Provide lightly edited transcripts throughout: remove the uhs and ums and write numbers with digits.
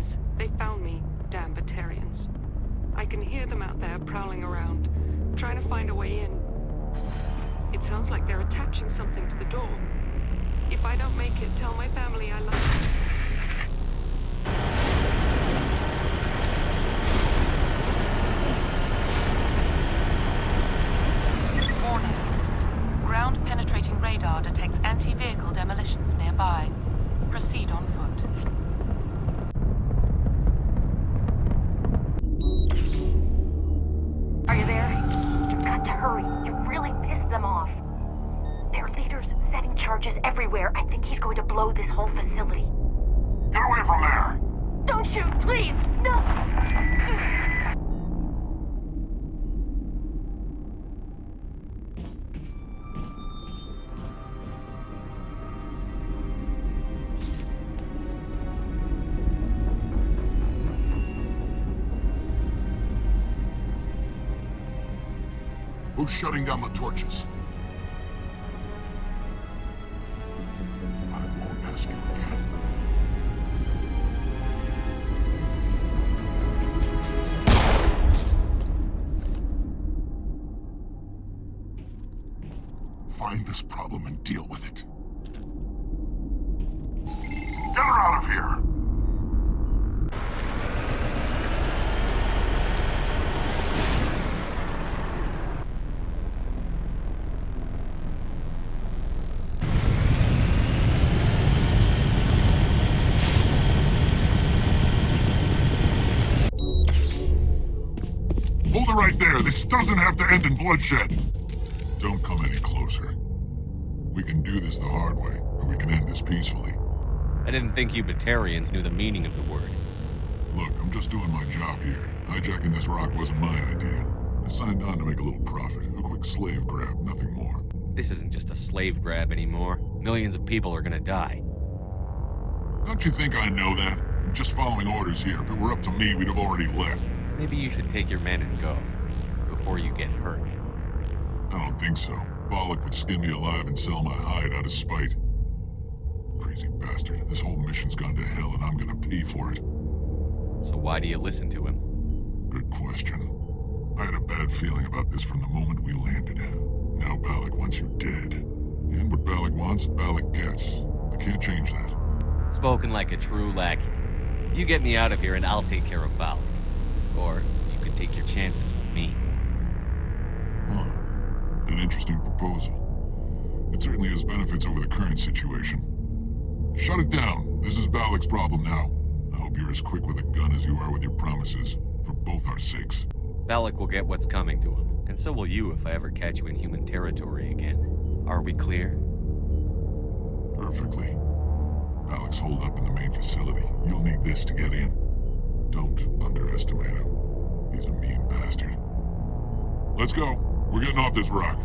seems they found me, damn Batarians. I can hear them out there prowling around, trying to find a way in. It sounds like they're attaching something to the door. If I don't make it, tell my family I love them. Warning. Ground-penetrating radar detects anti-vehicle demolitions nearby. Proceed on foot. Are you there? You've got to hurry. You really pissed them off. Their leader's setting charges everywhere. I think he's going to blow this whole facility. Get away from there! Don't shoot, please! No! Who's shutting down the torches? I won't ask you again. Find this problem and deal with it. Get her out of here! Hold it right there. This doesn't have to end in bloodshed. Don't come any closer. We can do this the hard way, or we can end this peacefully. I didn't think you Batarians knew the meaning of the word. Look, I'm just doing my job here. Hijacking this rock wasn't my idea. I signed on to make a little profit. A quick slave grab, nothing more. This isn't just a slave grab anymore. Millions of people are gonna die. Don't you think I know that? I'm just following orders here. If it were up to me, we'd have already left. Maybe you should take your men and go, before you get hurt. I don't think so. Balak would skin me alive and sell my hide out of spite. Crazy bastard. This whole mission's gone to hell and I'm gonna pay for it. So why do you listen to him? Good question. I had a bad feeling about this from the moment we landed. Now Balak wants you dead. And what Balak wants, Balak gets. I can't change that. Spoken like a true lackey. You get me out of here and I'll take care of Balak. Or you could take your chances with me. Huh. An interesting proposal. It certainly has benefits over the current situation. Shut it down. This is Balak's problem now. I hope you're as quick with a gun as you are with your promises. For both our sakes. Balak will get what's coming to him. And so will you if I ever catch you in human territory again. Are we clear? Perfectly. Balak's holed up in the main facility. You'll need this to get in. Don't underestimate him. He's a mean bastard. Let's go. We're getting off this rock.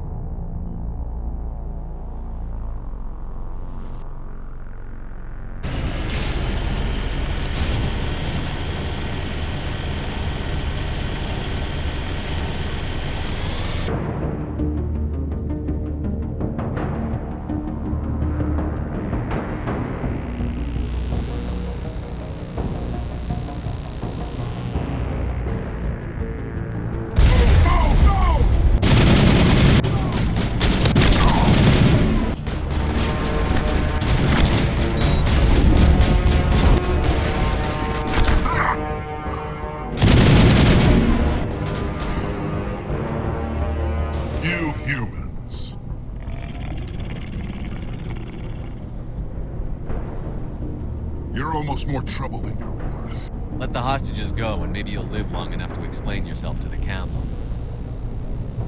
More trouble than you're worth. Let the hostages go, and maybe you'll live long enough to explain yourself to the Council.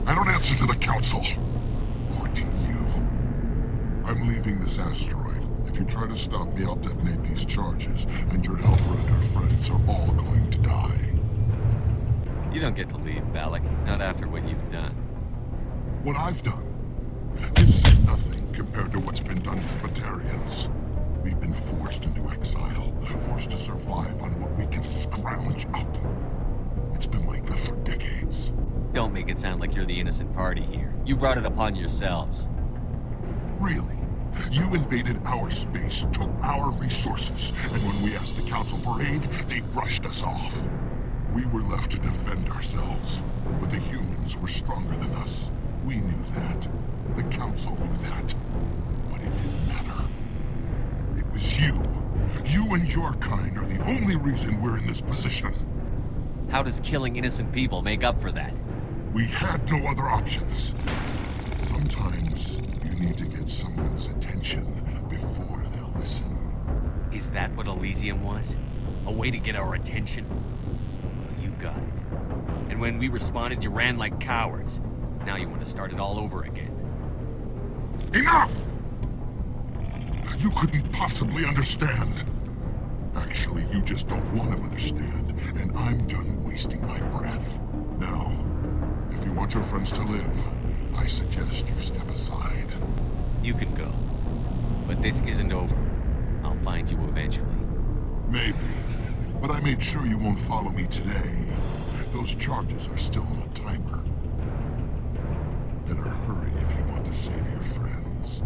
I don't answer to the Council. Or to you. I'm leaving this asteroid. If you try to stop me, I'll detonate these charges, and your helper and her friends are all going to die. You don't get to leave, Balak. Not after what you've done. What I've done? This is nothing compared to what's been done to the Batarians. We've been forced into exile, forced to survive on what we can scrounge up. It's been like that for decades. Don't make it sound like you're the innocent party here. You brought it upon yourselves. Really? You invaded our space, took our resources, and when we asked the Council for aid, they brushed us off. We were left to defend ourselves, but the humans were stronger than us. We knew that. The Council knew that. But it didn't matter. It was you. You and your kind are the only reason we're in this position. How does killing innocent people make up for that? We had no other options. Sometimes you need to get someone's attention before they'll listen. Is that what Elysium was? A way to get our attention? Well, you got it. And when we responded, you ran like cowards. Now you want to start it all over again. Enough! You couldn't possibly understand. Actually, you just don't want to understand, and I'm done wasting my breath. Now, if you want your friends to live, I suggest you step aside. You can go. But this isn't over. I'll find you eventually. Maybe. But I made sure you won't follow me today. Those charges are still on a timer. Better hurry if you want to save your friends.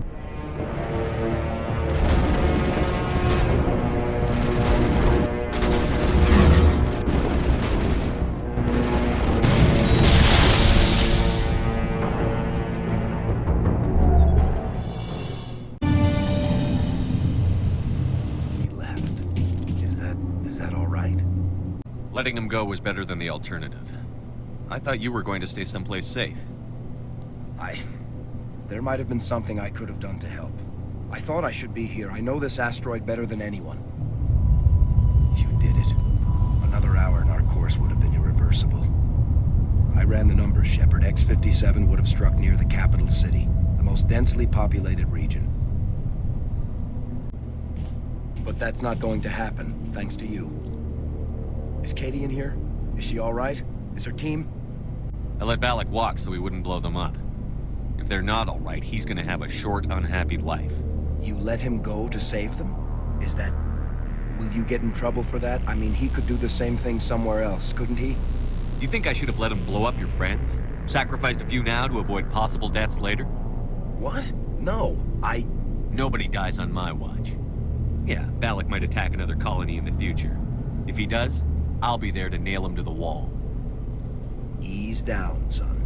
Letting him go was better than the alternative. I thought you were going to stay someplace safe. There might have been something I could have done to help. I thought I should be here. I know this asteroid better than anyone. You did it. Another hour and our course would have been irreversible. I ran the numbers, Shepard. X57 would have struck near the capital city, the most densely populated region. But that's not going to happen, thanks to you. Is Katie in here? Is she all right? Is her team? I let Balak walk so he wouldn't blow them up. If they're not all right, he's gonna have a short, unhappy life. You let him go to save them? Is that... Will you get in trouble for that? I mean, he could do the same thing somewhere else, couldn't he? You think I should have let him blow up your friends? Sacrificed a few now to avoid possible deaths later? What? No, Nobody dies on my watch. Yeah, Balak might attack another colony in the future. If he does, I'll be there to nail him to the wall. Ease down, son.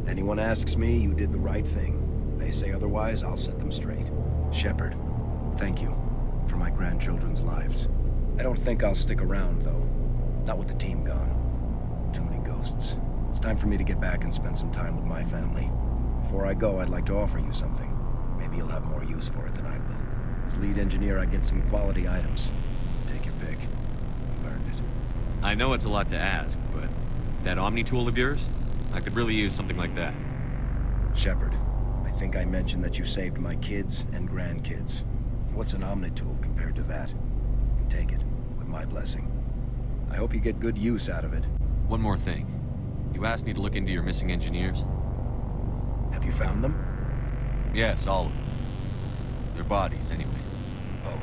Anyone asks me, you did the right thing. They say otherwise, I'll set them straight. Shepard, thank you for my grandchildren's lives. I don't think I'll stick around, though. Not with the team gone. Too many ghosts. It's time for me to get back and spend some time with my family. Before I go, I'd like to offer you something. Maybe you'll have more use for it than I will. As lead engineer, I get some quality items. Take your pick. You've earned it. I know it's a lot to ask, but that Omni tool of yours? I could really use something like that. Shepard, I think I mentioned that you saved my kids and grandkids. What's an Omni tool compared to that? Take it, with my blessing. I hope you get good use out of it. One more thing. You asked me to look into your missing engineers? Have you found them? Yes, all of them. Their bodies, anyway. Oh.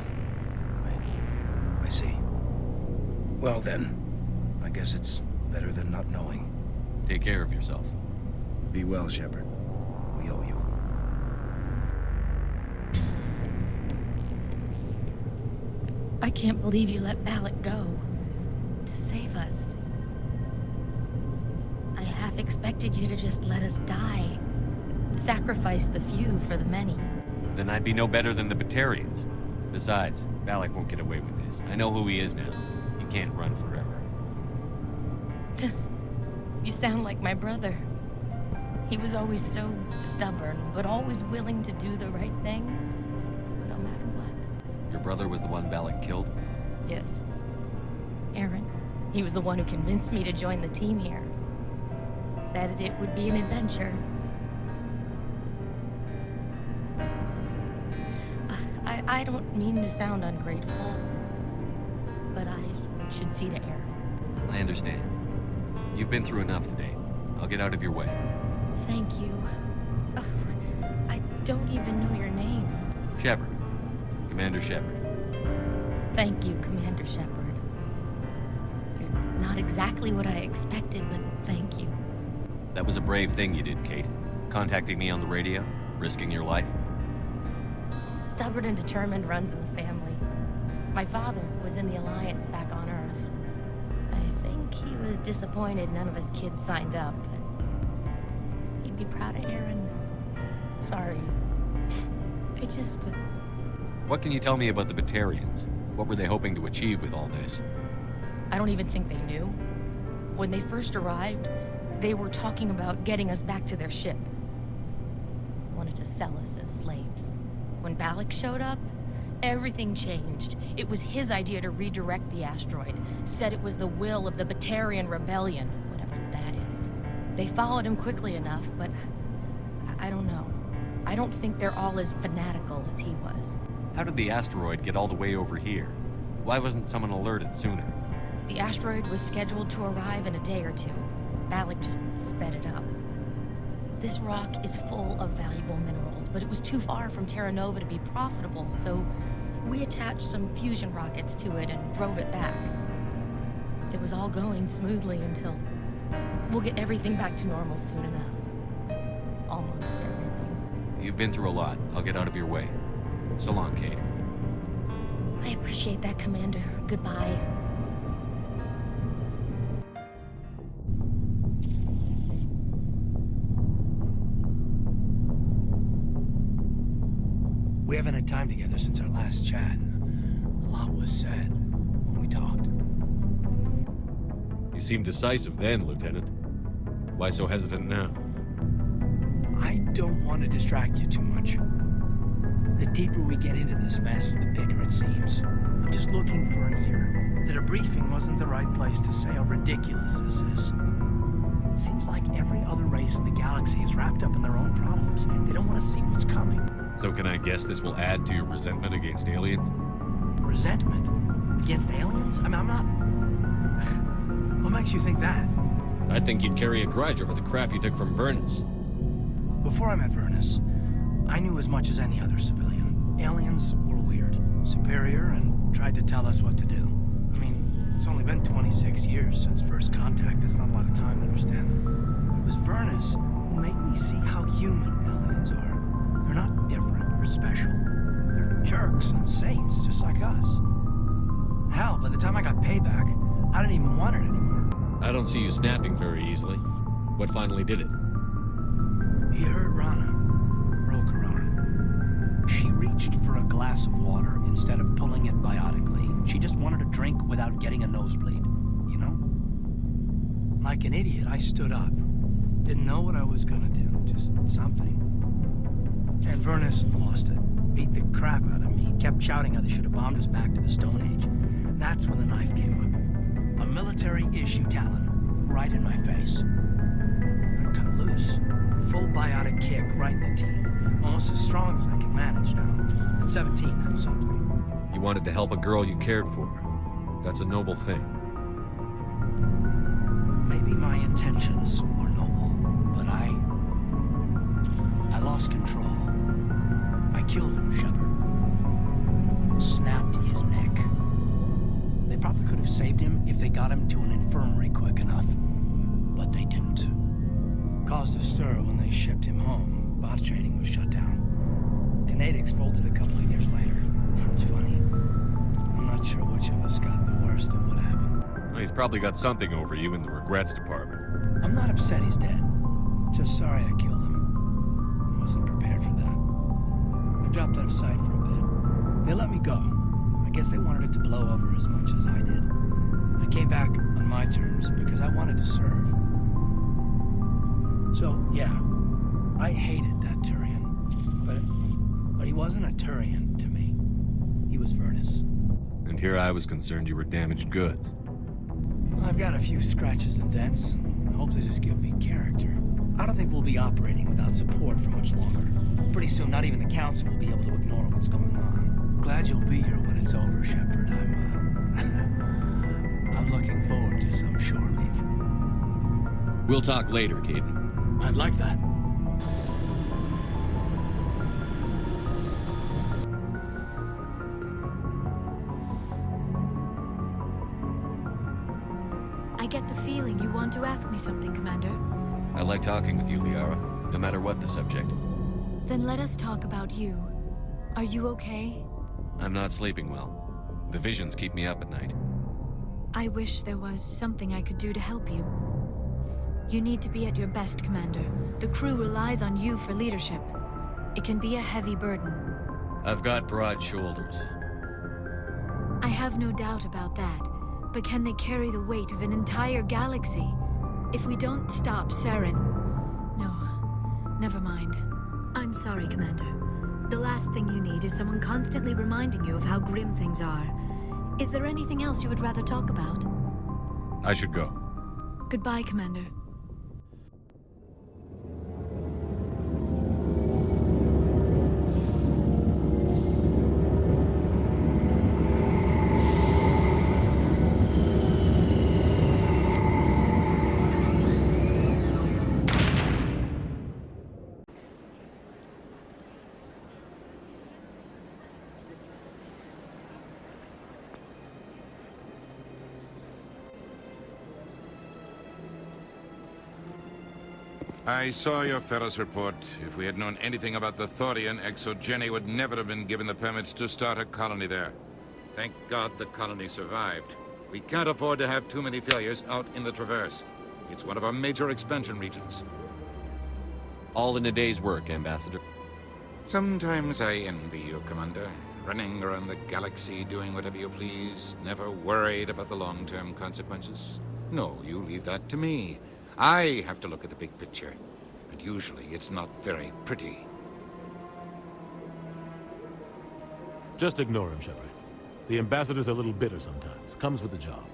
I see. Well then, I guess it's better than not knowing. Take care of yourself. Be well, Shepard. We owe you. I can't believe you let Balak go. To save us. I half expected you to just let us die. Sacrifice the few for the many. Then I'd be no better than the Batarians. Besides, Balak won't get away with this. I know who he is now. He can't run forever. You sound like my brother. He was always so stubborn, but always willing to do the right thing, no matter what. Your brother was the one Balak killed? Yes. Aaron. He was the one who convinced me to join the team here. Said it would be an adventure. I don't mean to sound ungrateful, but I should see to Aaron. I understand. You've been through enough today. I'll get out of your way. Thank you. Oh, I don't even know your name. Shepard. Commander Shepard. Thank you, Commander Shepard. You're not exactly what I expected, but thank you. That was a brave thing you did, Kate. Contacting me on the radio. risking your life? Stubborn and determined runs in the family. My father was in the Alliance back on Earth. I think he was disappointed none of his kids signed up, but he'd be proud of Aaron. Sorry. I just... What can you tell me about the Batarians? What were they hoping to achieve with all this? I don't even think they knew. When they first arrived, they were talking about getting us back to their ship. They wanted to sell us as slaves. When Balak showed up, everything changed. It was his idea to redirect the asteroid. Said it was the will of the Batarian rebellion, whatever that is. They followed him quickly enough, but I don't know. I don't think they're all as fanatical as he was. How did the asteroid get all the way over here? Why wasn't someone alerted sooner? The asteroid was scheduled to arrive in a day or two. Balak just sped it up. This rock is full of valuable minerals, but it was too far from Terranova to be profitable, so we attached some fusion rockets to it and drove it back. It was all going smoothly until... We'll get everything back to normal soon enough. Almost everything. You've been through a lot. I'll get out of your way. So long, Kate. I appreciate that, Commander. Goodbye. We haven't had time together since our last chat. A lot was said when we talked. You seemed decisive then, Lieutenant. Why so hesitant now? I don't want to distract you too much. The deeper we get into this mess, the bigger it seems. I'm just looking for an ear. The debriefing wasn't the right place to say how ridiculous this is. Seems like every other race in the galaxy is wrapped up in their own problems. They don't want to see what's coming. So can I guess this will add to your resentment against aliens? Resentment? Against aliens? I'm not... What makes you think that? I think you'd carry a grudge over the crap you took from Vernus. Before I met Vernus, I knew as much as any other civilian. Aliens were weird, superior, and tried to tell us what to do. I mean, it's only been 26 years since first contact. That's not a lot of time to understand them. It was Vernus who made me see how human aliens are. They're not different or special. They're jerks and saints, just like us. Hell, by the time I got payback, I didn't even want it anymore. I don't see you snapping very easily. What finally did it? He hurt Rana. Broke her arm. She reached for a glass of water instead of pulling it biotically. She just wanted a drink without getting a nosebleed, you know? Like an idiot, I stood up. Didn't know what I was gonna do, just something. And Vernus lost it. Beat the crap out of me. Kept shouting how they should have bombed us back to the Stone Age. That's when the knife came up. A military-issue talon, right in my face. I cut loose. Full biotic kick right in the teeth. Almost as strong as I can manage now. At 17, that's something. You wanted to help a girl you cared for. That's a noble thing. Maybe my intentions were noble, but I lost control. I killed him, Shepard. Snapped his neck. They probably could have saved him if they got him to an infirmary quick enough. But they didn't. Caused a stir when they shipped him home. Bot training was shut down. Kinetics folded a couple of years later. That's funny. I'm not sure which of us got the worst of what happened. Well, he's probably got something over you in the regrets department. I'm not upset he's dead. Just sorry I killed him. I wasn't prepared for that. I dropped out of sight for a bit. They let me go. I guess they wanted it to blow over as much as I did. I came back on my terms because I wanted to serve. So, yeah, I hated that Turian. But he wasn't a Turian to me. He was Vernus. And here I was concerned you were damaged goods. I've got a few scratches and dents. I hope they just give me character. I don't think we'll be operating without support for much longer. Pretty soon, not even the Council will be able to ignore what's going on. Glad you'll be here when it's over, Shepard. I'm looking forward to some shore leave. We'll talk later, Caden. I'd like that. I get the feeling you want to ask me something, Commander. I like talking with you, Liara, no matter what the subject. Then let us talk about you. Are you okay? I'm not sleeping well. The visions keep me up at night. I wish there was something I could do to help you. You need to be at your best, Commander. The crew relies on you for leadership. It can be a heavy burden. I've got broad shoulders. I have no doubt about that. But can they carry the weight of an entire galaxy? If we don't stop Saren... No, never mind. I'm sorry, Commander. The last thing you need is someone constantly reminding you of how grim things are. Is there anything else you would rather talk about? I should go. Goodbye, Commander. I saw your Ferris report. If we had known anything about the Thorian, Jenny would never have been given the permits to start a colony there. Thank God the colony survived. We can't afford to have too many failures out in the Traverse. It's one of our major expansion regions. All in a day's work, Ambassador. Sometimes I envy you, Commander. Running around the galaxy, doing whatever you please, never worried about the long-term consequences. No, you leave that to me. I have to look at the big picture, and usually it's not very pretty. Just ignore him, Shepard. The Ambassador's a little bitter sometimes. Comes with the job.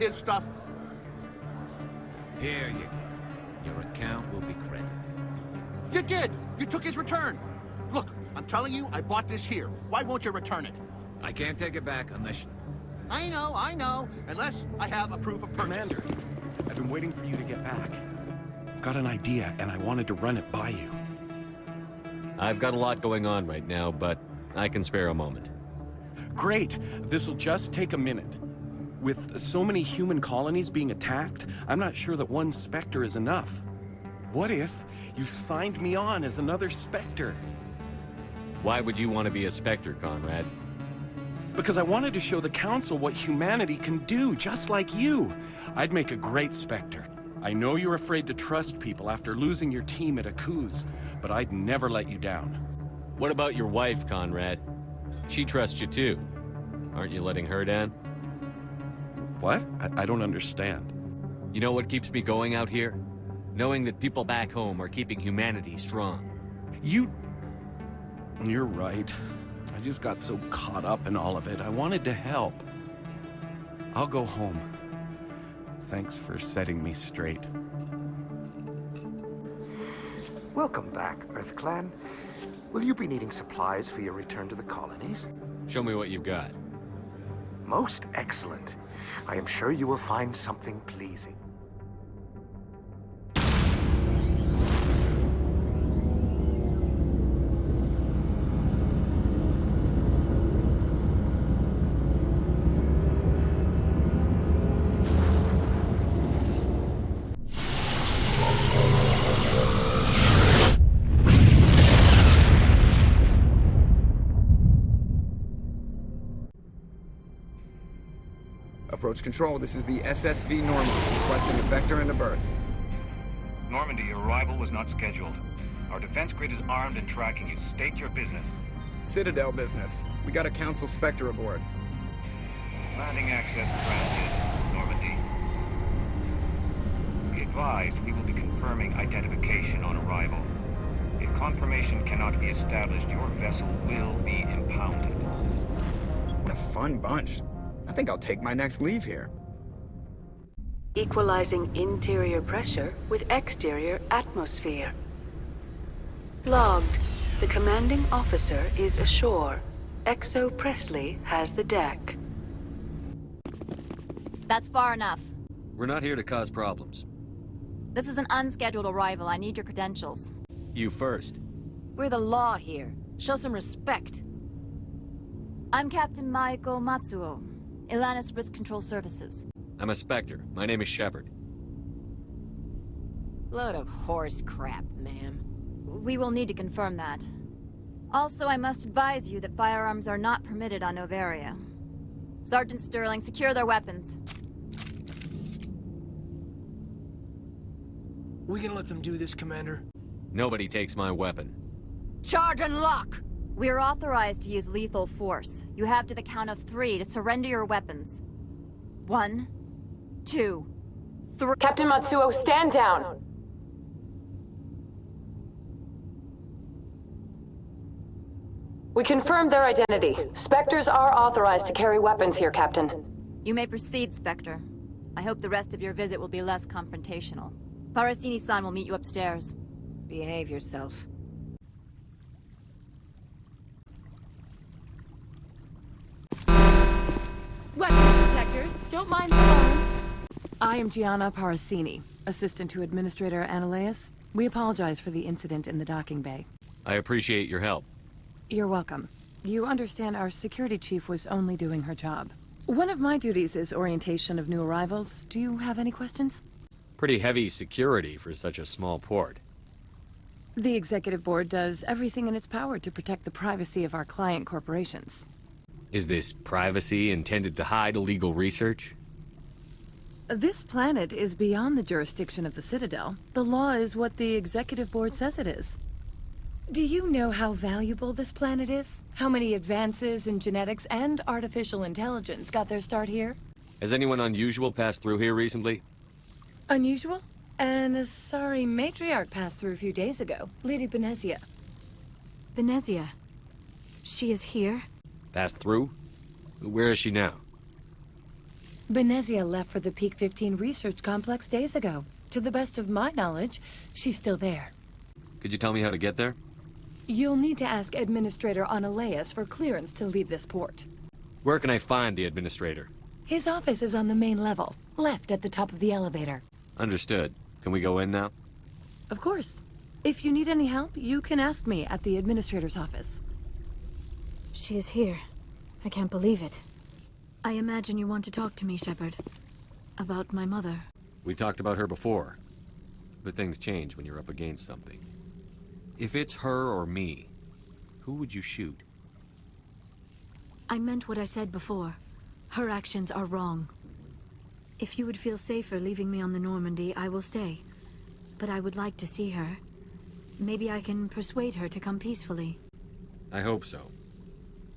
His stuff. Here you go. Your account will be credited. You did! You took his return! Look, I'm telling you, I bought this here. Why won't you return it? I can't take it back unless... I know. Unless I have a proof of purchase. Commander, I've been waiting for you to get back. I've got an idea, and I wanted to run it by you. I've got a lot going on right now, but I can spare a moment. Great! This'll just take a minute. With so many human colonies being attacked, I'm not sure that one Spectre is enough. What if you signed me on as another Spectre? Why would you want to be a Spectre, Conrad? Because I wanted to show the Council what humanity can do, just like you. I'd make a great Spectre. I know you're afraid to trust people after losing your team at Akuz, but I'd never let you down. What about your wife, Conrad? She trusts you too. Aren't you letting her down? What? I don't understand. You know what keeps me going out here? Knowing that people back home are keeping humanity strong. You're right. I just got so caught up in all of it. I wanted to help. I'll go home. Thanks for setting me straight. Welcome back, Earth Clan. Will you be needing supplies for your return to the colonies? Show me what you've got. Most excellent. I am sure you will find something pleasing. Approach control, this is the SSV Normandy, requesting a vector and a berth. Normandy, your arrival was not scheduled. Our defense grid is armed and tracking you. State your business. Citadel business. We got a Council Spectre aboard. Landing access granted, Normandy. Be advised, we will be confirming identification on arrival. If confirmation cannot be established, your vessel will be impounded. What a fun bunch. I think I'll take my next leave here. Equalizing interior pressure with exterior atmosphere. Logged. The commanding officer is ashore. Exo Presley has the deck. That's far enough. We're not here to cause problems. This is an unscheduled arrival. I need your credentials. You first. We're the law here. Show some respect. I'm Captain Maiko Matsuo, Ilanis Risk Control Services. I'm a Spectre. My name is Shepard. Load of horse crap, ma'am. We will need to confirm that. Also, I must advise you that firearms are not permitted on Noveria. Sergeant Sterling, secure their weapons. We can let them do this, Commander? Nobody takes my weapon. Charge and lock! We are authorized to use lethal force. You have to the count of 3 to surrender your weapons. 1, 2, 3... Captain Matsuo, stand down! We confirmed their identity. Spectres are authorized to carry weapons here, Captain. You may proceed, Spectre. I hope the rest of your visit will be less confrontational. Parasini-san will meet you upstairs. Behave yourself. Weapon detectors, don't mind the alarms. I am Gianna Parasini, assistant to Administrator Ananias. We apologize for the incident in the docking bay. I appreciate your help. You're welcome. You understand our security chief was only doing her job. One of my duties is orientation of new arrivals. Do you have any questions? Pretty heavy security for such a small port. The executive board does everything in its power to protect the privacy of our client corporations. Is this privacy intended to hide illegal research? This planet is beyond the jurisdiction of the Citadel. The law is what the executive board says it is. Do you know how valuable this planet is? How many advances in genetics and artificial intelligence got their start here? Has anyone unusual passed through here recently? Unusual? And a sorry matriarch passed through a few days ago. Lady Benezia. Benezia? She is here? Passed through? Where is she now? Benezia left for the Peak 15 research complex days ago. To the best of my knowledge, she's still there. Could you tell me how to get there? You'll need to ask Administrator Ananias for clearance to leave this port. Where can I find the Administrator? His office is on the main level, left at the top of the elevator. Understood. Can we go in now? Of course. If you need any help, you can ask me at the Administrator's office. She is here. I can't believe it. I imagine you want to talk to me, Shepard. About my mother. We talked about her before. But things change when you're up against something. If it's her or me, who would you shoot? I meant what I said before. Her actions are wrong. If you would feel safer leaving me on the Normandy, I will stay. But I would like to see her. Maybe I can persuade her to come peacefully. I hope so.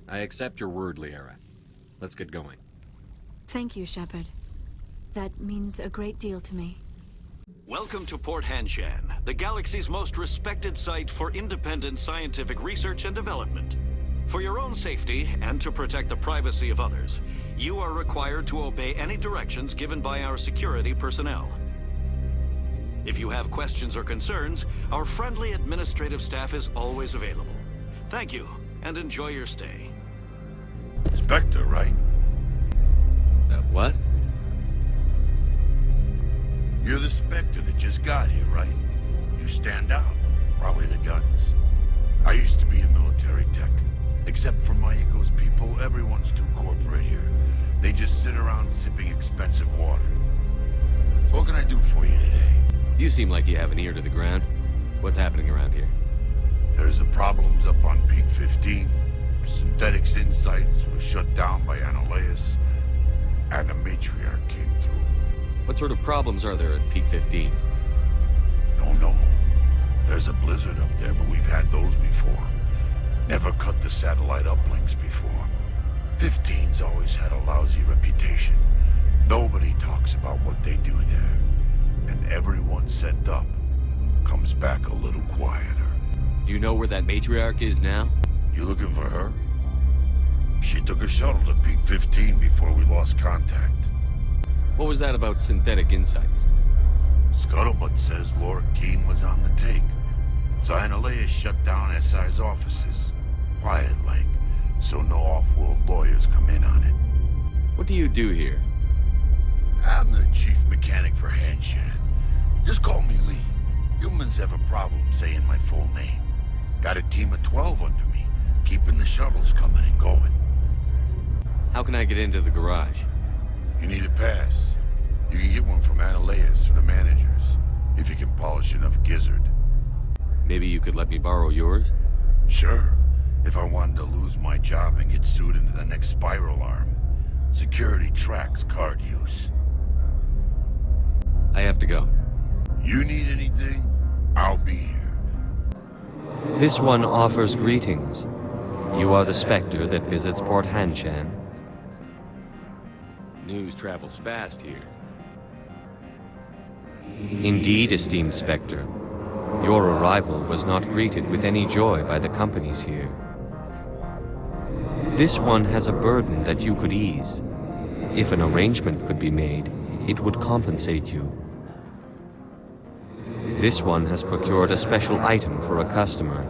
I accept your word, Liara. Let's get going. Thank you, Shepard. That means a great deal to me. Welcome to Port Hanshan, the galaxy's most respected site for independent scientific research and development. For your own safety, and to protect the privacy of others, you are required to obey any directions given by our security personnel. If you have questions or concerns, our friendly administrative staff is always available. Thank you, and enjoy your stay. Spectre, right? What? You're the Spectre that just got here, right? You stand out. Probably the guns. I used to be in military tech. Except for my ego's people, everyone's too corporate here. They just sit around sipping expensive water. So what can I do for you today? You seem like you have an ear to the ground. What's happening around here? There's the problems up on Peak 15. Synthetics Insights was shut down by Annihilus. And the Matriarch came through. What sort of problems are there at Peak 15? Don't know. There's a blizzard up there, but we've had those before. Never cut the satellite uplinks before. 15's always had a lousy reputation. Nobody talks about what they do there. And everyone sent up comes back a little quieter. Do you know where that Matriarch is now? You looking for her? She took a shuttle to Peak 15 before we lost contact. What was that about Synthetic Insights? Scuttlebutt says Lord Keane was on the take. So Annihilus shut down SI's offices. Quiet-like, so no off-world lawyers come in on it. What do you do here? I'm the chief mechanic for Hanshan. Just call me Lee. Humans have a problem saying my full name. Got a team of 12 under me, keeping the shuttles coming and going. How can I get into the garage? You need a pass. You can get one from Annihilus or the managers, if you can polish enough gizzard. Maybe you could let me borrow yours? Sure. If I wanted to lose my job and get sued into the next spiral arm. Security tracks card use. I have to go. You need anything? I'll be here. This one offers greetings. You are the Spectre that visits Port Hanshan. News travels fast here. Indeed, esteemed Spectre. Your arrival was not greeted with any joy by the companies here. This one has a burden that you could ease. If an arrangement could be made, it would compensate you. This one has procured a special item for a customer.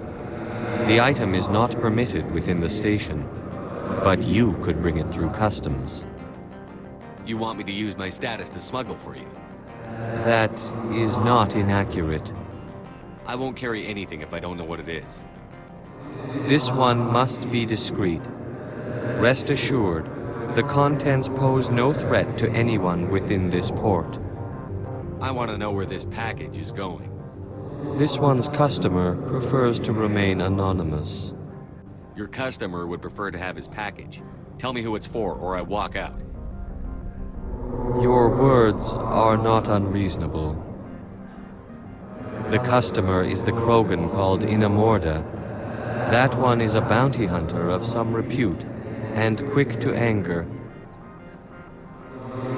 The item is not permitted within the station, but you could bring it through customs. You want me to use my status to smuggle for you? That is not inaccurate. I won't carry anything if I don't know what it is. This one must be discreet. Rest assured, the contents pose no threat to anyone within this port. I want to know where this package is going. This one's customer prefers to remain anonymous. Your customer would prefer to have his package. Tell me who it's for, or I walk out. Your words are not unreasonable. The customer is the Krogan called Inamorda. That one is a bounty hunter of some repute, and quick to anger.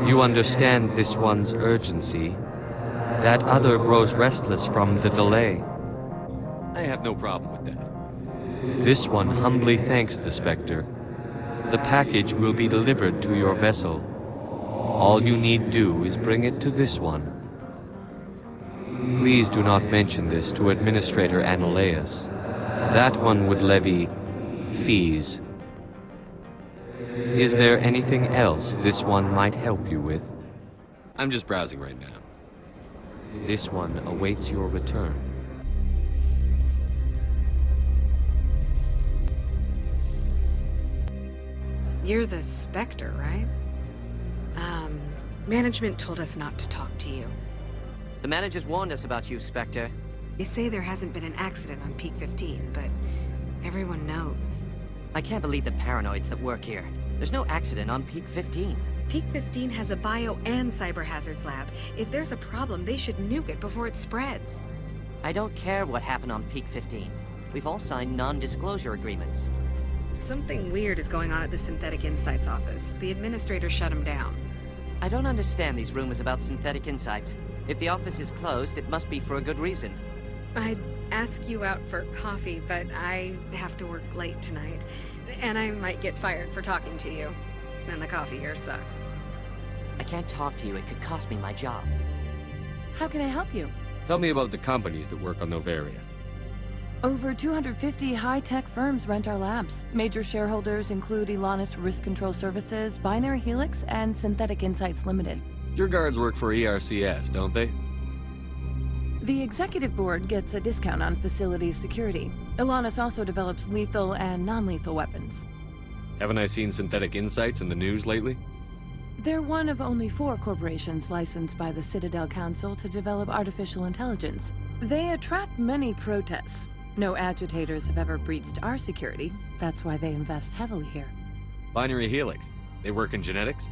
You understand this one's urgency. That other grows restless from the delay. I have no problem with that. This one humbly thanks the Spectre. The package will be delivered to your vessel. All you need do is bring it to this one. Please do not mention this to Administrator Annihilus. That one would levy fees. Is there anything else this one might help you with? I'm just browsing right now. This one awaits your return. You're the Spectre, right? Management told us not to talk to you. The managers warned us about you, Spectre. They say there hasn't been an accident on Peak 15, but everyone knows. I can't believe the paranoids that work here. There's no accident on Peak 15. Peak 15 has a bio and cyber hazards lab. If there's a problem, they should nuke it before it spreads. I don't care what happened on Peak 15. We've all signed non-disclosure agreements. Something weird is going on at the Synthetic Insights office. The administrator shut him down. I don't understand these rumors about Synthetic Insights. If the office is closed, it must be for a good reason. I'd ask you out for coffee, but I have to work late tonight. And I might get fired for talking to you. And the coffee here sucks. I can't talk to you. It could cost me my job. How can I help you? Tell me about the companies that work on Noveria. Over 250 high-tech firms rent our labs. Major shareholders include Elanus Risk Control Services, Binary Helix, and Synthetic Insights Limited. Your guards work for ERCS, don't they? The executive board gets a discount on facility security. Elanus also develops lethal and non-lethal weapons. Haven't I seen Synthetic Insights in the news lately? They're one of only 4 corporations licensed by the Citadel Council to develop artificial intelligence. They attract many protests. No agitators have ever breached our security. That's why they invest heavily here. Binary Helix. They work in genetics?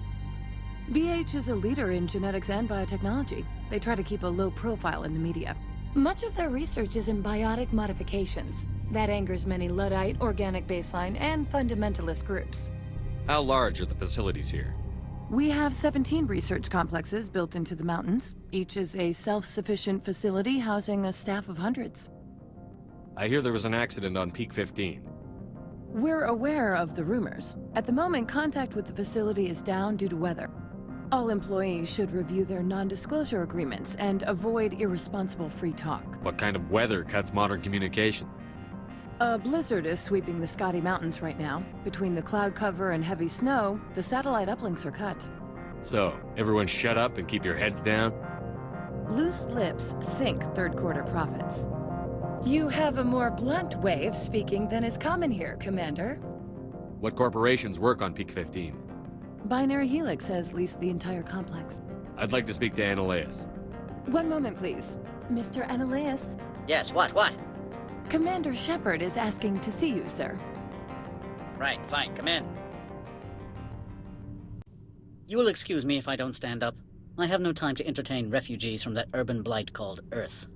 BH is a leader in genetics and biotechnology. They try to keep a low profile in the media. Much of their research is in biotic modifications. That angers many Luddite, organic baseline, and fundamentalist groups. How large are the facilities here? We have 17 research complexes built into the mountains. Each is a self-sufficient facility housing a staff of hundreds. I hear there was an accident on Peak 15. We're aware of the rumors. At the moment, contact with the facility is down due to weather. All employees should review their non-disclosure agreements and avoid irresponsible free talk. What kind of weather cuts modern communication? A blizzard is sweeping the Scotty Mountains right now. Between the cloud cover and heavy snow, the satellite uplinks are cut. So, everyone shut up and keep your heads down? Loose lips sink third quarter profits. You have a more blunt way of speaking than is common here, Commander. What corporations work on Peak 15? Binary Helix has leased the entire complex. I'd like to speak to Annaleus. One moment, please. Mr. Annaleus? Yes, what? Commander Shepard is asking to see you, sir. Right, fine, come in. You will excuse me if I don't stand up. I have no time to entertain refugees from that urban blight called Earth.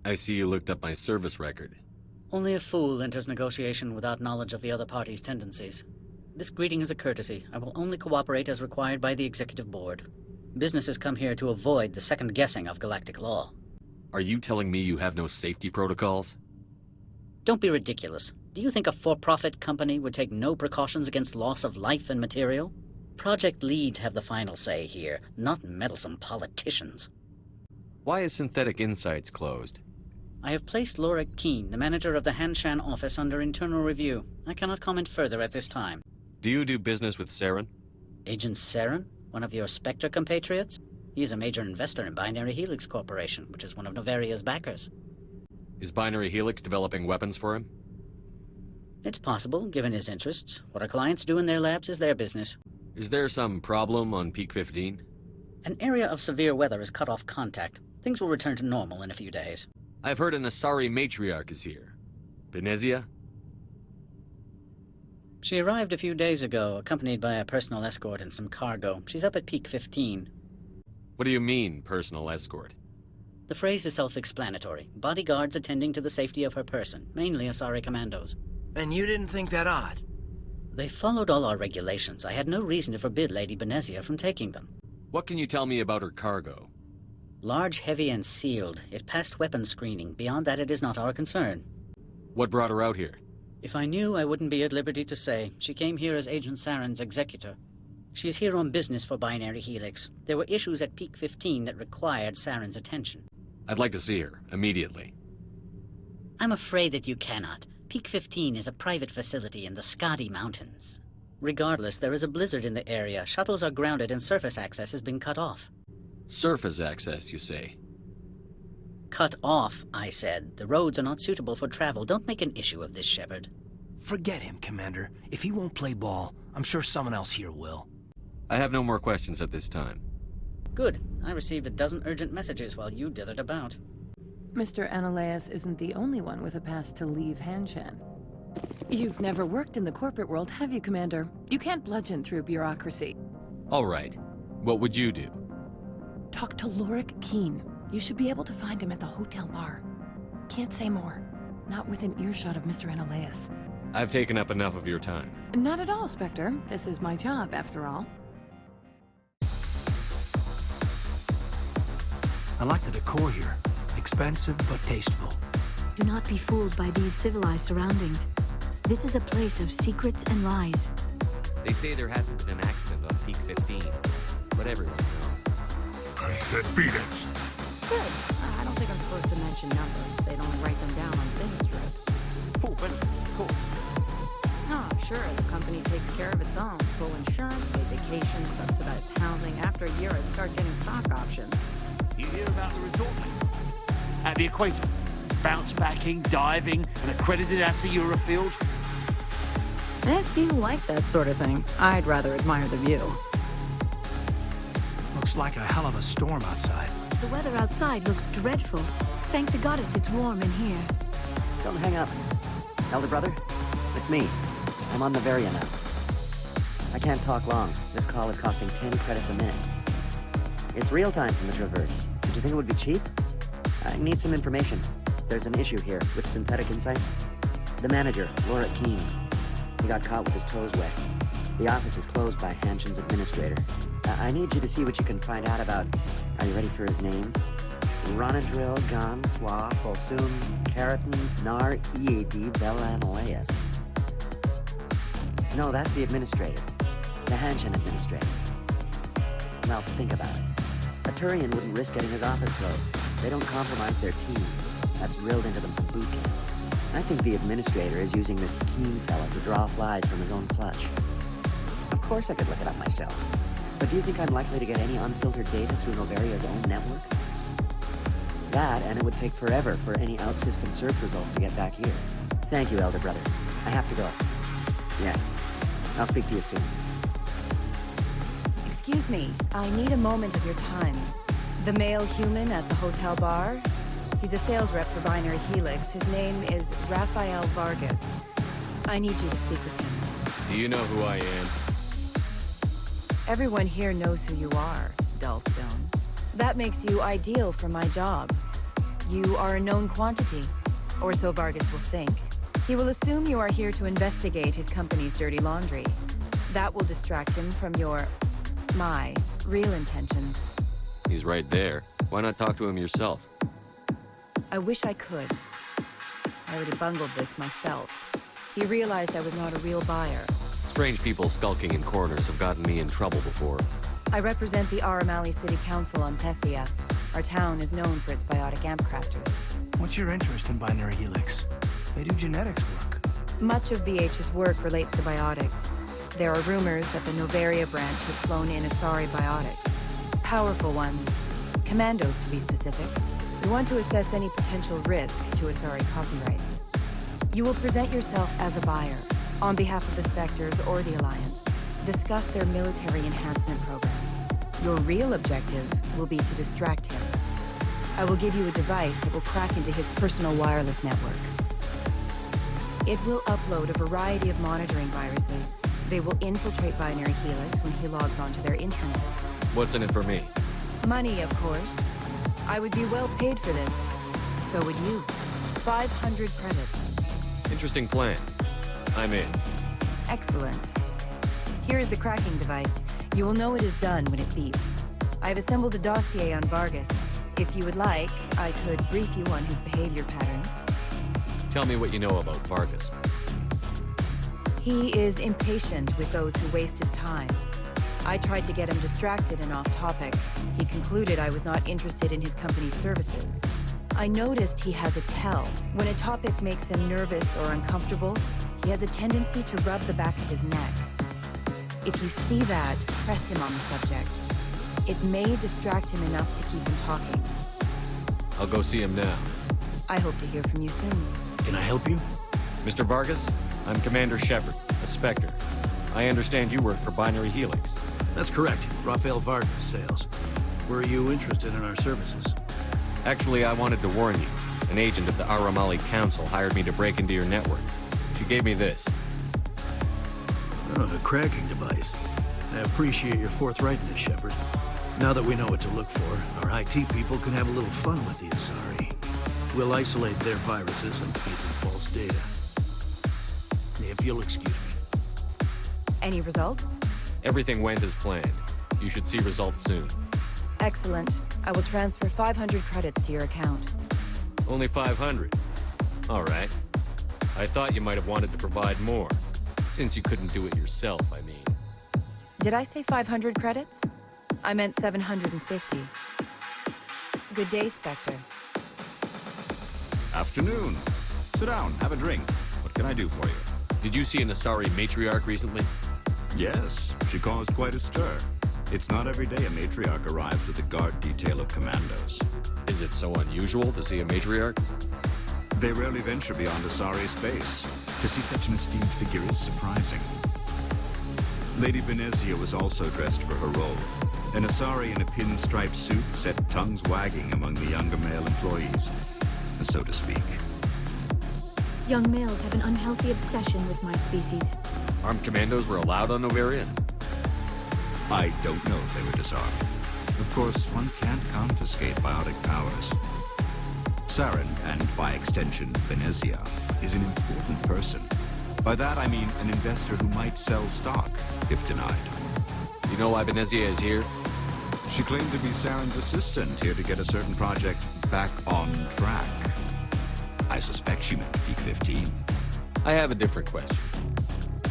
I see you looked up my service record. Only a fool enters negotiation without knowledge of the other party's tendencies. This greeting is a courtesy. I will only cooperate as required by the Executive Board. Businesses come here to avoid the second guessing of galactic law. Are you telling me you have no safety protocols? Don't be ridiculous. Do you think a for-profit company would take no precautions against loss of life and material? Project leads have the final say here, not meddlesome politicians. Why is Synthetic Insights closed? I have placed Laura Keene, the manager of the Hanshan office, under internal review. I cannot comment further at this time. Do you do business with Saren? Agent Saren? One of your Spectre compatriots? He is a major investor in Binary Helix Corporation, which is one of Noveria's backers. Is Binary Helix developing weapons for him? It's possible, given his interests. What our clients do in their labs is their business. Is there some problem on Peak 15? An area of severe weather has cut off contact. Things will return to normal in a few days. I've heard an Asari Matriarch is here. Benezia? She arrived a few days ago, accompanied by a personal escort and some cargo. She's up at Peak 15. What do you mean, personal escort? The phrase is self-explanatory. Bodyguards attending to the safety of her person, mainly Asari commandos. And you didn't think that odd? They followed all our regulations. I had no reason to forbid Lady Benezia from taking them. What can you tell me about her cargo? Large, heavy, and sealed. It passed weapons screening. Beyond that, it is not our concern. What brought her out here? If I knew, I wouldn't be at liberty to say. She came here as Agent Saren's executor. She's here on business for Binary Helix. There were issues at Peak 15 that required Saren's attention. I'd like to see her, immediately. I'm afraid that you cannot. Peak 15 is a private facility in the Scotty Mountains. Regardless, there is a blizzard in the area. Shuttles are grounded and surface access has been cut off. Surface access, you say? Cut off, I said. The roads are not suitable for travel. Don't make an issue of this, Shepard. Forget him, Commander. If he won't play ball, I'm sure someone else here will. I have no more questions at this time. Good. I received a dozen urgent messages while you dithered about. Mr. Annaleus isn't the only one with a pass to leave Hanshan. You've never worked in the corporate world, have you, Commander? You can't bludgeon through bureaucracy. All right. What would you do? Talk to Lorik Keene. You should be able to find him at the hotel bar. Can't say more. Not within earshot of Mr. Annaleus. I've taken up enough of your time. Not at all, Spectre. This is my job, after all. I like the decor here. Expensive, but tasteful. Do not be fooled by these civilized surroundings. This is a place of secrets and lies. They say there hasn't been an accident on Peak 15, but everyone knows. I said beat it. Good. I don't think I'm supposed to mention numbers. They'd only write them down on thin strip. course. Oh, sure, the company takes care of its own. Full insurance, paid vacation, subsidized housing. After a year, I'd start getting stock options. You hear about the resort? At the equator. Bounce backing, diving, an accredited ASA Eurofield. If you like that sort of thing, I'd rather admire the view. Looks like a hell of a storm outside. The weather outside looks dreadful. Thank the goddess it's warm in here. Don't hang up. Elder brother, it's me. I'm on Noveria now. I can't talk long. This call is costing 10 credits a minute. It's real time from the Traverse. Did you think it would be cheap? I need some information. There's an issue here with synthetic insights. The manager, Laura Keene. He got caught with his toes wet. The office is closed by Hanshan's administrator. I need you to see what you can find out about... Are you ready for his name? Ronadril Gan Swa Folsum Keratin Nar Ead Belanoeus. No, that's the administrator. The Hanshan administrator. Well, think about it. A Turian wouldn't risk getting his office closed. They don't compromise their team. That's drilled into them from boot camp. I think the administrator is using this Keene fella to draw flies from his own clutch. Of course I could look it up myself. But do you think I'm likely to get any unfiltered data through Noveria's own network? That, and it would take forever for any out-system search results to get back here. Thank you, Elder Brother. I have to go. Yes. I'll speak to you soon. Excuse me, I need a moment of your time. The male human at the hotel bar? He's a sales rep for Binary Helix. His name is Rafael Vargas. I need you to speak with him. Do you know who I am? Everyone here knows who you are, Dullstone. That makes you ideal for my job. You are a known quantity, or so Vargas will think. He will assume you are here to investigate his company's dirty laundry. That will distract him from my real intentions. He's right there. Why not talk to him yourself? I wish I could. I would have bungled this myself. He realized I was not a real buyer. Strange people skulking in corners have gotten me in trouble before. I represent the Aramali City Council on Thessia. Our town is known for its biotic amp crafters. What's your interest in Binary Helix? They do genetics work. Much of BH's work relates to biotics. There are rumors that the Noveria branch has flown in Asari biotics. Powerful ones. Commandos, to be specific. We want to assess any potential risk to Asari copyrights. You will present yourself as a buyer, on behalf of the Spectres or the Alliance. Discuss their military enhancement programs. Your real objective will be to distract him. I will give you a device that will crack into his personal wireless network. It will upload a variety of monitoring viruses. They will infiltrate Binary Helix when he logs onto their intranet. What's in it for me? Money, of course. I would be well paid for this. So would you. 500 credits. Interesting plan. I'm in. Excellent. Here is the cracking device. You will know it is done when it beeps. I've assembled a dossier on Vargas. If you would like, I could brief you on his behavior patterns. Tell me what you know about Vargas. He is impatient with those who waste his time. I tried to get him distracted and off topic. He concluded I was not interested in his company's services. I noticed he has a tell. When a topic makes him nervous or uncomfortable, he has a tendency to rub the back of his neck. If you see that, press him on the subject. It may distract him enough to keep him talking. I'll go see him now. I hope to hear from you soon. Can I help you? Mr. Vargas, I'm Commander Shepard, a Spectre. I understand you work for Binary Helix. That's correct. Rafael Vargas, sales. Were you interested in our services? Actually, I wanted to warn you. An agent of the Aramali Council hired me to break into your network. She gave me this. Oh, a cracking device. I appreciate your forthrightness, Shepard. Now that we know what to look for, our IT people can have a little fun with the Asari. We'll isolate their viruses and feed them false data. If you'll excuse me. Any results? Everything went as planned. You should see results soon. Excellent. I will transfer 500 credits to your account. Only 500? All right. I thought you might have wanted to provide more. Since you couldn't do it yourself, I mean. Did I say 500 credits? I meant 750. Good day, Spectre. Afternoon. Sit down, have a drink. What What can I do for you? Did you see an Asari matriarch recently? Yes, she caused quite a stir. It's not every day a matriarch arrives with a guard detail of commandos. Is it so unusual to see a matriarch? They rarely venture beyond Asari space. To see such an esteemed figure is surprising. Lady Benezia was also dressed for her role. An Asari in a pinstripe suit set tongues wagging among the younger male employees, so to speak. Young males have an unhealthy obsession with my species. Armed commandos were allowed on Noveria? I don't know if they were disarmed. Of course, one can't confiscate biotic powers. Saren, and by extension, Benezia, is an important person. By that I mean an investor who might sell stock, if denied. You know why Benezia is here? She claimed to be Saren's assistant, here to get a certain project back on track. I suspect she meant Peak 15. I have a different question.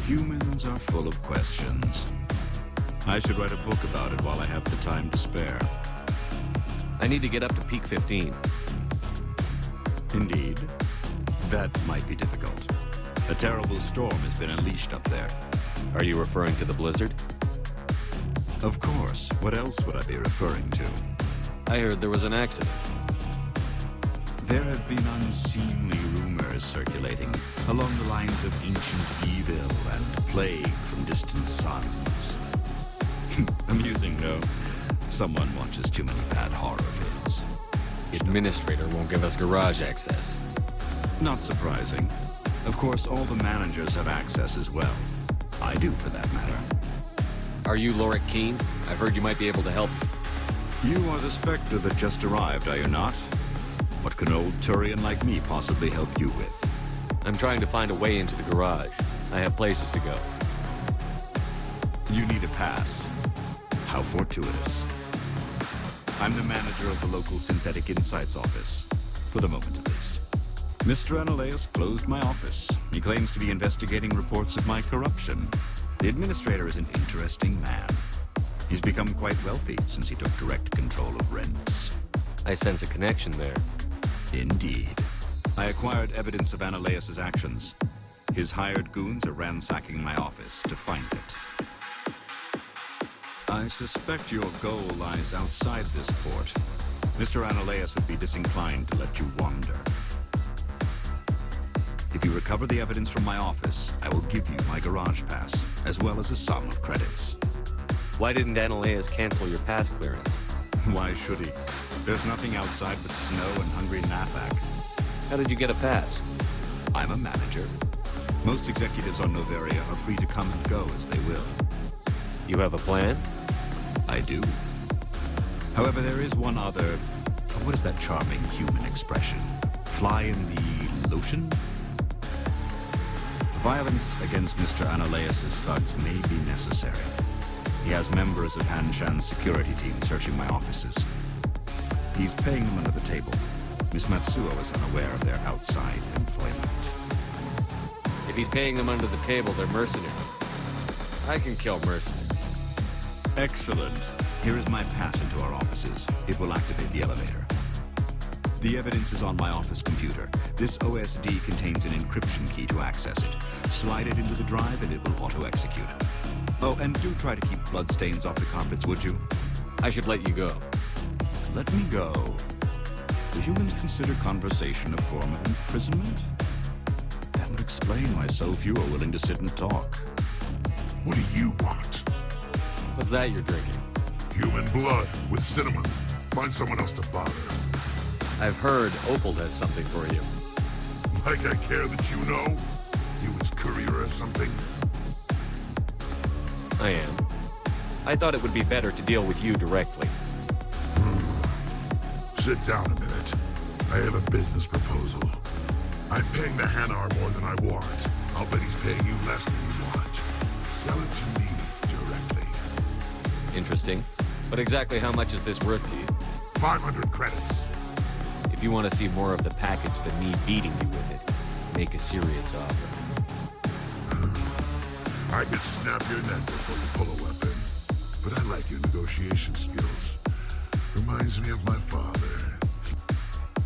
Humans are full of questions. I should write a book about it while I have the time to spare. I need to get up to Peak 15. Indeed. That might be difficult. A terrible storm has been unleashed up there. Are you referring to the blizzard? Of course. What else would I be referring to? I heard there was an accident. There have been unseemly rumors circulating along the lines of ancient evil and plague from distant suns. Amusing, no? Someone watches too many bad horror vids. Administrator won't give us garage access. Not surprising. Of course, all the managers have access as well. I do, for that matter. Are you Lorik Keen? I've heard you might be able to help. You are the Spectre that just arrived, are you not? What can old Turian like me possibly help you with? I'm trying to find a way into the garage. I have places to go. You need a pass. How fortuitous. I'm the manager of the local Synthetic Insights office. For the moment, at least. Mr. Analeus closed my office. He claims to be investigating reports of my corruption. The administrator is an interesting man. He's become quite wealthy since he took direct control of rents. I sense a connection there. Indeed. I acquired evidence of Analeus's actions. His hired goons are ransacking my office to find it. I suspect your goal lies outside this port. Mr. Analeus would be disinclined to let you wander. If you recover the evidence from my office, I will give you my garage pass, as well as a sum of credits. Why didn't Analeus cancel your pass clearance? Why should he? There's nothing outside but snow and hungry Nathak. How did you get a pass? I'm a manager. Most executives on Noveria are free to come and go as they will. You have a plan? I do. However, there is one other... What is that charming human expression? Fly in the lotion? Violence against Mr. Analeus's thugs may be necessary. He has members of Hanshan's security team searching my offices. He's paying them under the table. Miss Matsuo is unaware of their outside employment. If he's paying them under the table, they're mercenaries. I can kill mercenaries. Excellent. Here is my pass into our offices. It will activate the elevator. The evidence is on my office computer. This OSD contains an encryption key to access it. Slide it into the drive and it will auto-execute. Oh, and do try to keep bloodstains off the carpets, would you? I should let you go. Let me go. Do humans consider conversation a form of imprisonment? That would explain why so few are willing to sit and talk. What do you want? What's that you're drinking? Human blood with cinnamon. Find someone else to bother. I've heard Opal has something for you. Like I care that you know? You his courier or something? I am. I thought it would be better to deal with you directly. Sit down a minute. I have a business proposal. I'm paying the Hanar more than I want. I'll bet he's paying you less than you want. Sell it to me directly. Interesting. But exactly how much is this worth to you? 500 credits. If you want to see more of the package than me beating you with it, make a serious offer. I could snap your neck before you pull a weapon. But I like your negotiation skills. Reminds me of my father.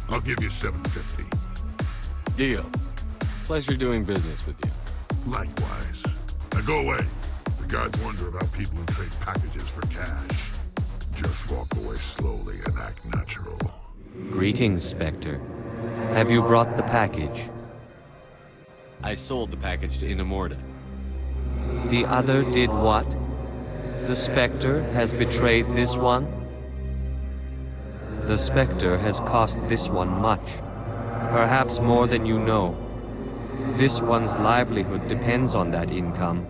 I'll give you $750. Deal. Pleasure doing business with you. Likewise. Now go away. The guards wonder about people who trade packages for cash. Just walk away slowly and act natural. Greetings, Spectre. Have you brought the package? I sold the package to Inamorta. The other did what? The Spectre has betrayed this one? The Spectre has cost this one much. Perhaps more than you know. This one's livelihood depends on that income.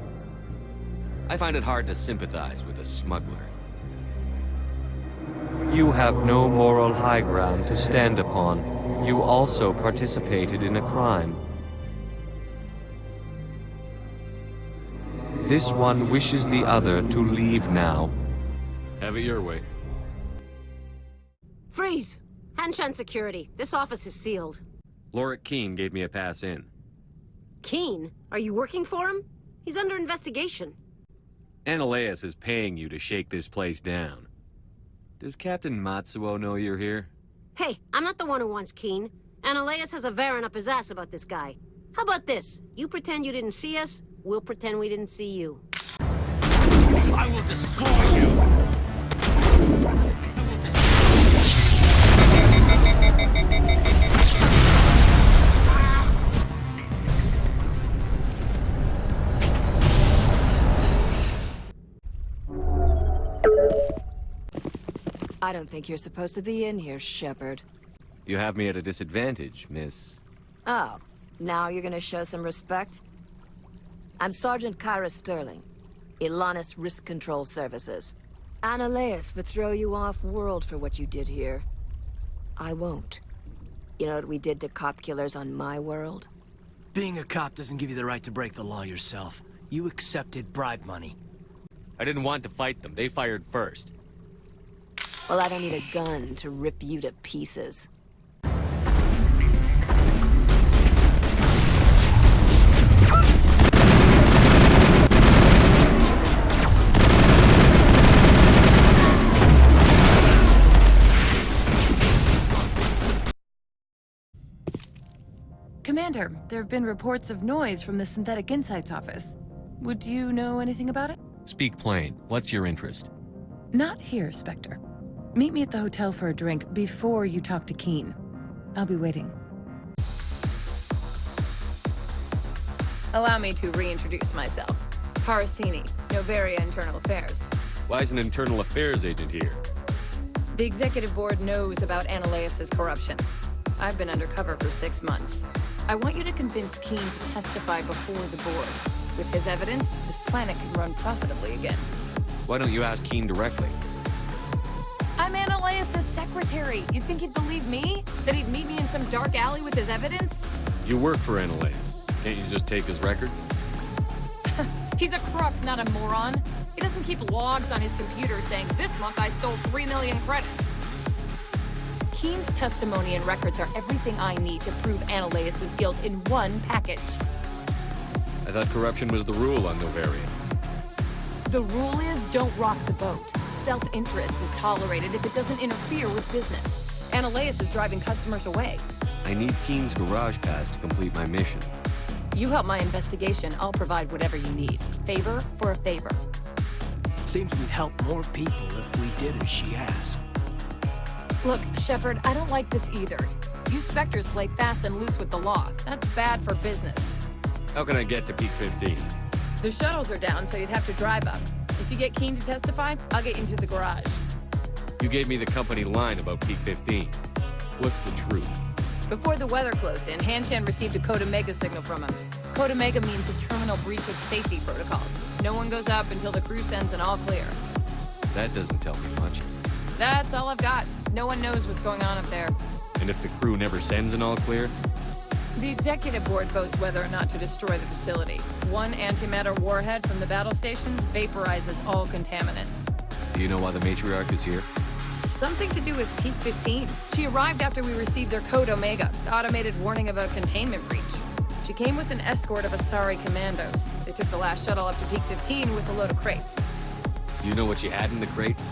I find it hard to sympathize with a smuggler. You have no moral high ground to stand upon. You also participated in a crime. This one wishes the other to leave now. Have it your way. Freeze! Hanshan security. This office is sealed. Lorik Keene gave me a pass in. Keene? Are you working for him? He's under investigation. Analeas is paying you to shake this place down. Does Captain Matsuo know you're here? Hey, I'm not the one who wants Keene. Analeas has a Varen up his ass about this guy. How about this? You pretend you didn't see us, we'll pretend we didn't see you. I will destroy you! I don't think you're supposed to be in here, Shepard. You have me at a disadvantage, miss. Oh, now you're gonna show some respect? I'm Sergeant Kyra Sterling, Ilanis Risk Control Services. Analeas would throw you off-world for what you did here. I won't. You know what we did to cop killers on my world? Being a cop doesn't give you the right to break the law yourself. You accepted bribe money. I didn't want to fight them. They fired first. Well, I don't need a gun to rip you to pieces. Commander, there have been reports of noise from the Synthetic Insights office. Would you know anything about it? Speak plain. What's your interest? Not here, Spectre. Meet me at the hotel for a drink before you talk to Keene. I'll be waiting. Allow me to reintroduce myself. Parasini, Noveria Internal Affairs. Why is an internal affairs agent here? The executive board knows about Analeas' corruption. I've been undercover for 6 months. I want you to convince Keene to testify before the board. With his evidence, this planet can run profitably again. Why don't you ask Keene directly? I'm Analeas' secretary. You'd think he'd believe me? That he'd meet me in some dark alley with his evidence? You work for Analeas. Can't you just take his records? He's a crook, not a moron. He doesn't keep logs on his computer saying, this month I stole 3 million credits. Keene's testimony and records are everything I need to prove Analeas' guilt in one package. I thought corruption was the rule on Noveria. The rule is don't rock the boat. Self-interest is tolerated if it doesn't interfere with business. Analeas is driving customers away. I need Keene's garage pass to complete my mission. You help my investigation, I'll provide whatever you need. Favor for a favor. Seems we'd help more people if we did as she asked. Look, Shepard, I don't like this either. You Spectres play fast and loose with the law. That's bad for business. How can I get to Peak 15? The shuttles are down, so you'd have to drive up. If you get Keene to testify, I'll get you into the garage. You gave me the company line about Peak 15. What's the truth? Before the weather closed in, Hanshan received a Code Omega signal from him. Code Omega means a terminal breach of safety protocols. No one goes up until the crew sends an all clear. That doesn't tell me much. That's all I've got. No one knows what's going on up there. And if the crew never sends an all clear? The executive board votes whether or not to destroy the facility. One antimatter warhead from the battle stations vaporizes all contaminants. Do you know why the Matriarch is here? Something to do with Peak 15. She arrived after we received their Code Omega, the automated warning of a containment breach. She came with an escort of Asari commandos. They took the last shuttle up to Peak 15 with a load of crates. Do you know what she had in the crates?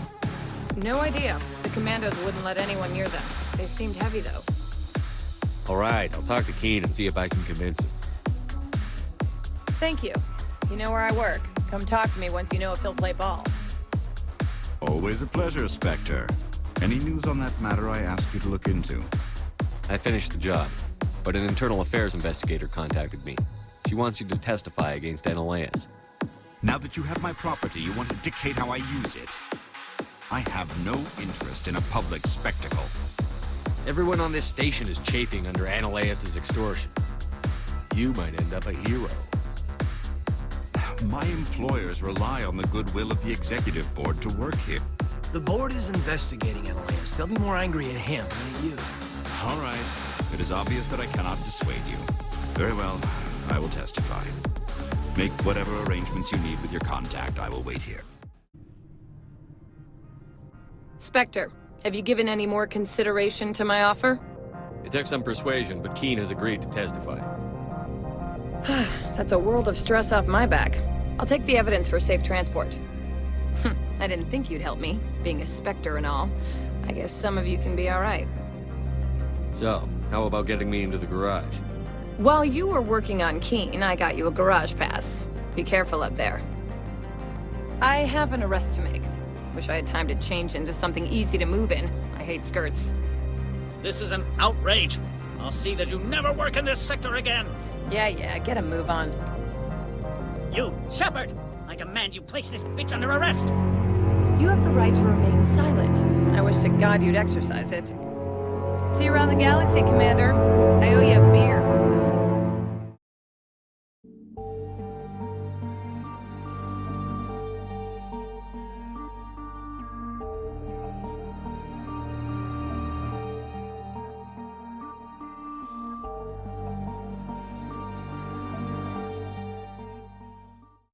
No idea. The commandos wouldn't let anyone near them. They seemed heavy, though. All right, I'll talk to Keene and see if I can convince him. Thank you. You know where I work. Come talk to me once you know if he'll play ball. Always a pleasure, Spectre. Any news on that matter I asked you to look into? I finished the job, but an internal affairs investigator contacted me. She wants you to testify against Analeus. Now that you have my property, you want to dictate how I use it. I have no interest in a public spectacle. Everyone on this station is chafing under Analeus' extortion. You might end up a hero. My employers rely on the goodwill of the executive board to work here. The board is investigating Analeus. They'll be more angry at him than at you. All right. It is obvious that I cannot dissuade you. Very well. I will testify. Make whatever arrangements you need with your contact. I will wait here. Spectre, have you given any more consideration to my offer? It took some persuasion, but Keane has agreed to testify. That's a world of stress off my back. I'll take the evidence for safe transport. I didn't think you'd help me, being a Spectre and all. I guess some of you can be alright. So, how about getting me into the garage? While you were working on Keane, I got you a garage pass. Be careful up there. I have an arrest to make. Wish I had time to change into something easy to move in. I hate skirts. This is an outrage. I'll see that you never work in this sector again. Yeah, get a move on. You, Shepard! I demand you place this bitch under arrest! You have the right to remain silent. I wish to God you'd exercise it. See you around the galaxy, Commander. I owe you a beer.